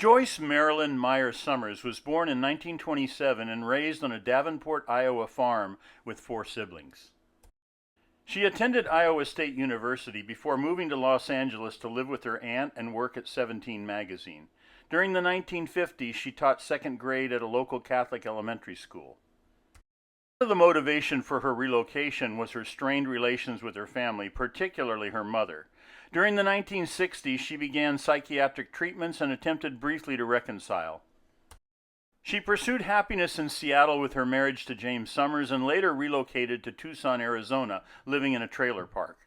Joyce Marilyn Meyer-Sommers was born in 1927 and raised on a Davenport, Iowa farm with 4 siblings. She attended Iowa State University before moving to Los Angeles to live with her aunt and work at 17 magazine. During the 1950s, she taught 2nd grade at a local Catholic elementary school. Part of the motivation for her relocation was her strained relations with her family, particularly her mother. During the 1960s, she began psychiatric treatments and attempted briefly to reconcile. She pursued happiness in Seattle with her marriage to James Sommers and later relocated to Tucson, Arizona, living in a trailer park.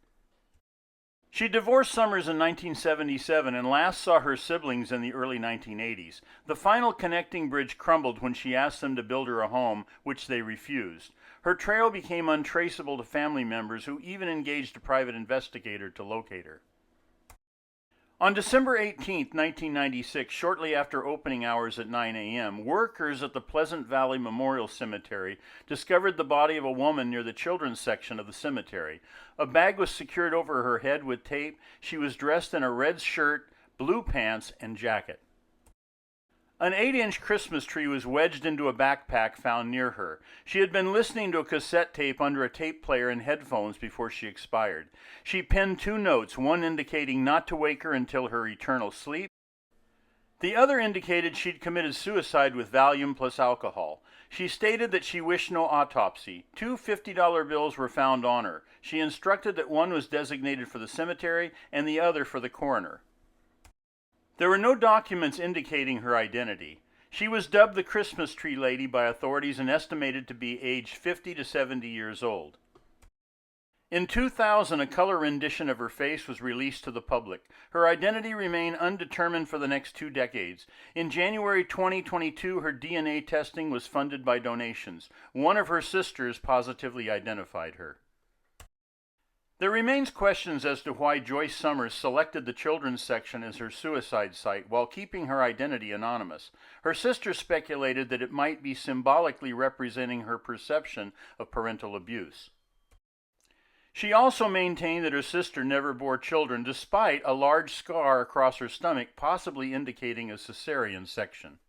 She divorced Sommers in 1977 and last saw her siblings in the early 1980s. The final connecting bridge crumbled when she asked them to build her a home, which they refused. Her trail became untraceable to family members who even engaged a private investigator to locate her. On December 18, 1996, shortly after opening hours at 9 a.m., workers at the Pleasant Valley Memorial Cemetery discovered the body of a woman near the children's section of the cemetery. A bag was secured over her head with tape. She was dressed in a red shirt, blue pants, and jacket. An 8-inch Christmas tree was wedged into a backpack found near her. She had been listening to a cassette tape under a tape player and headphones before she expired. She penned 2 notes, one indicating not to wake her until her eternal sleep. The other indicated she'd committed suicide with Valium plus alcohol. She stated that she wished no autopsy. 2 $50 bills were found on her. She instructed that one was designated for the cemetery and the other for the coroner. There were no documents indicating her identity. She was dubbed the Christmas Tree Lady by authorities and estimated to be aged 50 to 70 years old. In 2000, a color rendition of her face was released to the public. Her identity remained undetermined for the next 2 decades. In January 2022, her DNA testing was funded by donations. One of her sisters positively identified her. There remains questions as to why Joyce Sommers selected the children's section as her suicide site while keeping her identity anonymous. Her sister speculated that it might be symbolically representing her perception of parental abuse. She also maintained that her sister never bore children, despite a large scar across her stomach, possibly indicating a cesarean section.